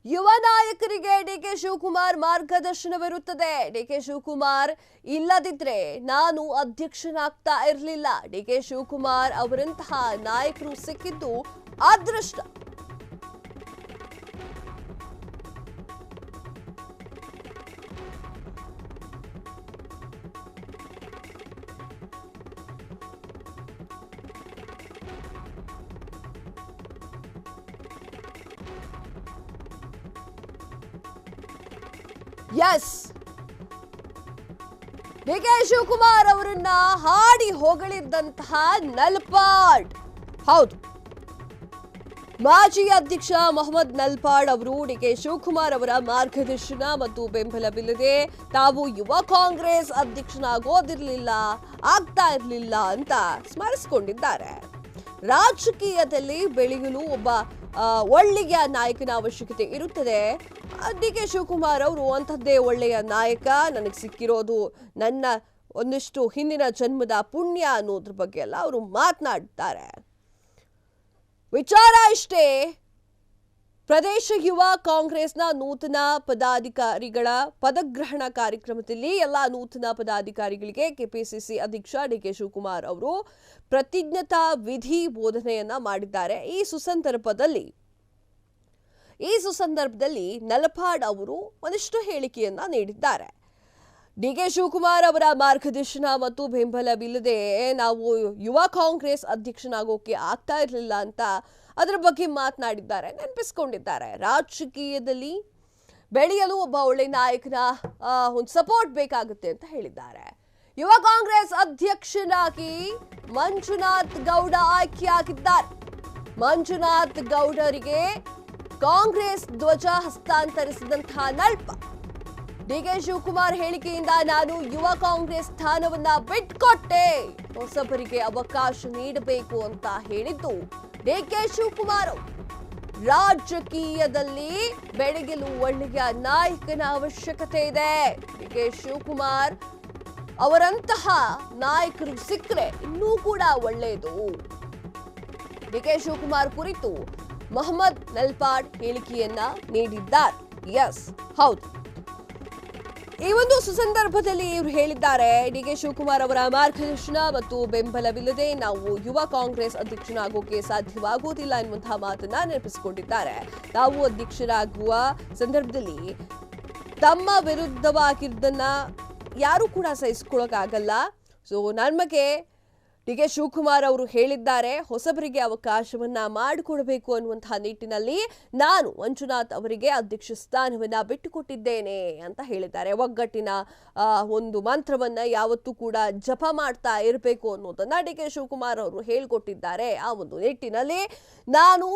ಯುವ ನಾಯಕರಿಗೆ DK Shivakumar ಮಾರ್ಗದರ್ಶನವಿರುತ್ತದೆ. DK Shivakumar ಇಲ್ಲದಿದ್ರೆ ನಾನು ಅಧ್ಯಕ್ಷನಾಗ್ತಾ ಇರಲಿಲ್ಲ. ಡಿಕೆ ಶಿವಕುಮಾರ್ ಅವರಂತಹ ನಾಯಕರು ಸಿಕ್ಕಿದ್ದು ಅದೃಷ್ಟ. ಎಸ್, ಡಿಕೆ ಶಿವಕುಮಾರ್ ಅವರನ್ನ ಹಾಡಿ ಹೊಗಳಿದ್ದಂತಹ ನಲ್ಪಾಡ್. ಹೌದು, ಮಾಜಿ ಅಧ್ಯಕ್ಷ ಮೊಹಮ್ಮದ್ ನಲ್ಪಾಡ್ ಅವರು ಡಿಕೆ ಶಿವಕುಮಾರ್ ಅವರ ಮಾರ್ಗದರ್ಶನ ಮತ್ತು ಬೆಂಬಲವಿಲ್ಲದೆ ತಾವು ಯುವ ಕಾಂಗ್ರೆಸ್ ಅಧ್ಯಕ್ಷನಾಗೋದಿರಲಿಲ್ಲ, ಆಗ್ತಾ ಇರಲಿಲ್ಲ ಅಂತ ಸ್ಮರಿಸಿಕೊಂಡಿದ್ದಾರೆ. ರಾಜಕೀಯದಲ್ಲಿ ಬೆಳೆಯಲು ಒಬ್ಬ ಒಳ್ಳೆಯ ನಾಯಕನ ಅವಶ್ಯಕತೆ ಇರುತ್ತದೆ. ಡಿಕೆ ಶಿವಕುಮಾರ್ ಅವರು ಅಂಥದ್ದೇ ಒಳ್ಳೆಯ ನಾಯಕ. ನನಗೆ ಸಿಕ್ಕಿರೋದು ನನ್ನ ಒಂದಿಷ್ಟು ಹಿಂದಿನ ಜನ್ಮದ ಪುಣ್ಯ ಅನ್ನೋದ್ರ ಬಗ್ಗೆ ಎಲ್ಲ ಅವರು ಮಾತನಾಡ್ತಾರೆ. ವಿಚಾರ ಇಷ್ಟೇ, ಪ್ರದೇಶ ಯುವ ಕಾಂಗ್ರೆಸ್ನ ನೂತನ ಪದಾಧಿಕಾರಿಗಳ ಪದಗ್ರಹಣ ಕಾರ್ಯಕ್ರಮದಲ್ಲಿ ಎಲ್ಲ ನೂತನ ಪದಾಧಿಕಾರಿಗಳಿಗೆ ಕೆಪಿಸಿಸಿ ಅಧ್ಯಕ್ಷ ಡಿಕೆ ಶಿವಕುಮಾರ್ ಅವರು ಪ್ರತಿಜ್ಞತಾ ವಿಧಿ ಬೋಧನೆಯನ್ನ ಮಾಡಿದ್ದಾರೆ. ಈ ಸುಸಂದರ್ಭದಲ್ಲಿ ನಲ್ಪಾಡ್ ಅವರು ಒಂದಿಷ್ಟು ಹೇಳಿಕೆಯನ್ನ ನೀಡಿದ್ದಾರೆ. ಡಿಕೆ ಶಿವಕುಮಾರ್ ಅವರ ಮಾರ್ಗದರ್ಶನ ಮತ್ತು ಬೆಂಬಲವಿಲ್ಲದೆ ನಾವು ಯುವ ಕಾಂಗ್ರೆಸ್ ಅಧ್ಯಕ್ಷನಾಗೋಕೆ ಆಗ್ತಾ ಇರಲಿಲ್ಲ ಅಂತ ಅದರ ಬಗ್ಗೆ ಮಾತನಾಡಿದ್ದಾರೆ, ನೆನಪಿಸಿಕೊಂಡಿದ್ದಾರೆ. ರಾಜಕೀಯದಲ್ಲಿ ಬೆಳೆಯಲು ಒಬ್ಬ ಒಳ್ಳೆ ನಾಯಕನ ಒಂದು ಸಪೋರ್ಟ್ ಬೇಕಾಗುತ್ತೆ ಅಂತ ಹೇಳಿದ್ದಾರೆ. ಯುವ ಕಾಂಗ್ರೆಸ್ ಅಧ್ಯಕ್ಷನಾಗಿ ಮಂಜುನಾಥ್ ಗೌಡ ಆಯ್ಕೆಯಾಗಿದ್ದಾರೆ. ಮಂಜುನಾಥ್ ಗೌಡರಿಗೆ ಕಾಂಗ್ರೆಸ್ ಧ್ವಜ ಹಸ್ತಾಂತರಿಸಿದಂತಹ ನಲ್ಪ. ಡಿಕೆ ಶಿವಕುಮಾರ್ ಹೇಳಿಕೆಯಿಂದ ನಾನು ಯುವ ಕಾಂಗ್ರೆಸ್ ಸ್ಥಾನವನ್ನ ಬಿಟ್ಕೊಟ್ಟೆ, ಹೊಸಬರಿಗೆ ಅವಕಾಶ ನೀಡಬೇಕು ಅಂತ ಹೇಳಿದ್ದು ಡಿಕೆ ಶಿವಕುಮಾರ್. ರಾಜಕೀಯದಲ್ಲಿ ಬೆಳಗಲು ಒಳ್ಳೆಯ ನಾಯಕನ ಅವಶ್ಯಕತೆ ಇದೆ. ಡಿಕೆ ಶಿವಕುಮಾರ್ ಅವರಂತಹ ನಾಯಕರು ಸಿಕ್ಕರೆ ಇನ್ನೂ ಕೂಡ ಒಳ್ಳೆಯದು. ಡಿಕೆ ಶಿವಕುಮಾರ್ ಕುರಿತು ಮೊಹಮ್ಮದ್ ನಲ್ಪಾಡ್ ಹೇಳಿಕೆಯನ್ನ ನೀಡಿದ್ದಾರೆ. ಎಸ್, ಹೌದು, ಈ ಒಂದು ಸುಸಂದರ್ಭದಲ್ಲಿ ಇವರು ಹೇಳಿದ್ದಾರೆ, ಡಿಕೆ ಶಿವಕುಮಾರ್ ಅವರ ಮಾರ್ಗದರ್ಶನ ಮತ್ತು ಬೆಂಬಲವಿಲ್ಲದೆ ನಾವು ಯುವ ಕಾಂಗ್ರೆಸ್ ಅಧ್ಯಕ್ಷನಾಗೋಕೆ ಸಾಧ್ಯವಾಗುವುದಿಲ್ಲ ಎನ್ನುವಂತಹ ಮಾತನ್ನ ನೆನಪಿಸಿಕೊಂಡಿದ್ದಾರೆ. ತಾವು ಅಧ್ಯಕ್ಷರಾಗುವ ಸಂದರ್ಭದಲ್ಲಿ ತಮ್ಮ ವಿರುದ್ಧವಾಗಿದ್ದನ್ನ ಯಾರು ಕೂಡ ಸಹಿಸಿಕೊಳ್ಳೋಕ್ಕಾಗಲ್ಲ. ಸೊ ನಮಗೆ ಡಿಕೆ ಶಿವಕುಮಾರ್ ಅವರು ಹೇಳಿದ್ದಾರೆ, ಹೊಸಬರಿಗೆ ಅವಕಾಶವನ್ನ ಮಾಡಿಕೊಡಬೇಕು ಅನ್ನುವಂತಹ ನಿಟ್ಟಿನಲ್ಲಿ ನಾನು ಮಂಜುನಾಥ್ ಅವರಿಗೆ ಅಧ್ಯಕ್ಷ ಸ್ಥಾನವನ್ನ ಬಿಟ್ಟುಕೊಟ್ಟಿದ್ದೇನೆ ಅಂತ ಹೇಳಿದ್ದಾರೆ. ಒಗ್ಗಟ್ಟಿನ ಒಂದು ಮಂತ್ರವನ್ನ ಯಾವತ್ತೂ ಕೂಡ ಜಪ ಮಾಡ್ತಾ ಇರಬೇಕು ಅನ್ನೋದನ್ನ ಡಿಕೆ ಶಿವಕುಮಾರ್ ಅವರು ಹೇಳಿಕೊಟ್ಟಿದ್ದಾರೆ. ಆ ಒಂದು ನಿಟ್ಟಿನಲ್ಲಿ ನಾನು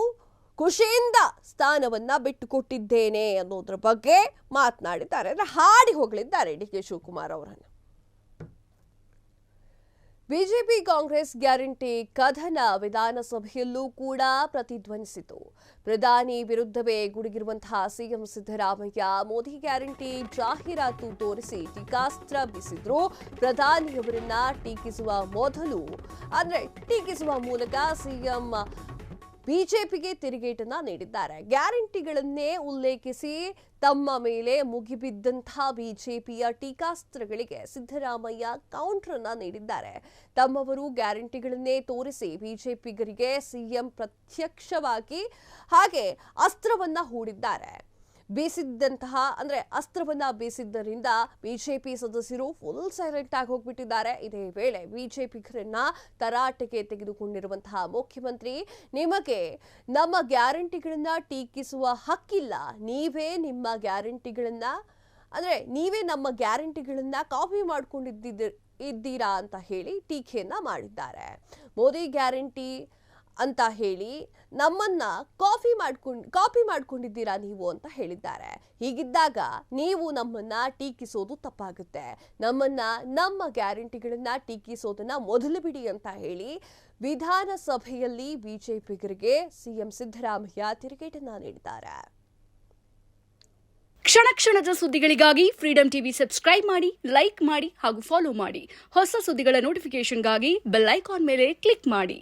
ಖುಷಿಯಿಂದ ಸ್ಥಾನವನ್ನ ಬಿಟ್ಟುಕೊಟ್ಟಿದ್ದೇನೆ ಅನ್ನೋದ್ರ ಬಗ್ಗೆ ಮಾತನಾಡಿದ್ದಾರೆ. ಹಾಡಿ ಹೋಗಲಿದ್ದಾರೆ ಡಿಕೆ ಶಿವಕುಮಾರ್ ಅವರನ್ನು. ಬಿಜೆಪಿ ಕಾಂಗ್ರೆಸ್ ಗ್ಯಾರಂಟಿ ಕದನ ವಿಧಾನಸಭೆಯಲ್ಲೂ ಕೂಡ ಪ್ರತಿಧ್ವನಿಸಿತು. ಪ್ರಧಾನಿ ವಿರುದ್ಧವೇ ಗುಡುಗಿರುವಂತಹ ಸಿಎಂ ಸಿದ್ದರಾಮಯ್ಯ ಮೋದಿ ಗ್ಯಾರಂಟಿ ಜಾಹೀರಾತು ತೋರಿಸಿ ಟೀಕಾಸ್ತ್ರ ಬೀಸಿದ್ರು. ಪ್ರಧಾನಿಯವರನ್ನ ಟೀಕಿಸುವ ಮೂಲಕ ಸಿಎಂ ಬಿಜೆಪಿಗೆ ತಿರುಗೇಟನ್ನ ನೀಡಿದ್ದಾರೆ. ಗ್ಯಾರಂಟಿಗಳನ್ನೇ ಉಲ್ಲೇಖಿಸಿ ತಮ್ಮ ಮೇಲೆ ಮುಗಿಬಿದ್ದಂತಹ ಬಿಜೆಪಿಯ ಟೀಕಾಸ್ತ್ರಗಳಿಗೆ ಸಿದ್ದರಾಮಯ್ಯ ಕೌಂಟರ್ ಅನ್ನ ನೀಡಿದ್ದಾರೆ. ತಮ್ಮವರು ಗ್ಯಾರಂಟಿಗಳನ್ನೇ ತೋರಿಸಿ ಬಿಜೆಪಿಗರಿಗೆ ಸಿಎಂ ಪ್ರತ್ಯಕ್ಷವಾಗಿ ಹಾಗೆ ಅಸ್ತ್ರವನ್ನ ಹೂಡಿದ್ದಾರೆ. ಅಸ್ತ್ರವನ್ನ ಬೀಸಿದ್ದರಿಂದ ಬಿಜೆಪಿ ಸದಸ್ಯರು ಫುಲ್ ಸೈಲೆಂಟ್ ಆಗಿ ಹೋಗ್ಬಿಟ್ಟಿದ್ದಾರೆ. ಇದೇ ವೇಳೆ ಬಿಜೆಪಿಗರನ್ನ ತರಾಟೆಗೆ ತೆಗೆದುಕೊಂಡಿರುವಂತಹ ಮುಖ್ಯಮಂತ್ರಿ, ನಿಮಗೆ ನಮ್ಮ ಗ್ಯಾರಂಟಿಗಳನ್ನ ಟೀಕಿಸುವ ಹಕ್ಕಿಲ್ಲ, ನೀವೇ ನಮ್ಮ ಗ್ಯಾರಂಟಿಗಳನ್ನ ಕಾಪಿ ಮಾಡ್ಕೊಂಡಿದ್ದೀರಾ ಅಂತ ಹೇಳಿ ಟೀಕೆಯನ್ನ ಮಾಡಿದ್ದಾರೆ. ಮೋದಿ ಗ್ಯಾರಂಟಿ ಅಂತ ಹೇಳಿ ನಮ್ಮನ್ನ ಕಾಪಿ ಮಾಡ್ಕೊಂಡಿದ್ದೀರಾ ನೀವು ಅಂತ ಹೇಳಿದ್ದಾರೆ. ಹೀಗಿದ್ದಾಗ ನೀವು ನಮ್ಮನ್ನ ಟೀಕಿಸೋದು ತಪ್ಪಾಗುತ್ತೆ. ನಮ್ಮ ಗ್ಯಾರಂಟಿಗಳನ್ನ ಟೀಕಿಸೋದನ್ನ ಮೊದಲು ಬಿಡಿ ಅಂತ ಹೇಳಿ ವಿಧಾನಸಭೆಯಲ್ಲಿ ಬಿಜೆಪಿಗರಿಗೆ ಸಿಎಂ ಸಿದ್ದರಾಮಯ್ಯ ತಿರುಗೇಟನ್ನ ನೀಡಿದ್ದಾರೆ. ಕ್ಷಣ ಕ್ಷಣದ ಸುದ್ದಿಗಳಿಗಾಗಿ ಫ್ರೀಡಂ ಟಿವಿ ಸಬ್ಸ್ಕ್ರೈಬ್ ಮಾಡಿ, ಲೈಕ್ ಮಾಡಿ ಹಾಗೂ ಫಾಲೋ ಮಾಡಿ. ಹೊಸ ಸುದ್ದಿಗಳ ನೋಟಿಫಿಕೇಶನ್ಗಾಗಿ ಬೆಲ್ ಐಕಾನ್ ಮೇಲೆ ಕ್ಲಿಕ್ ಮಾಡಿ.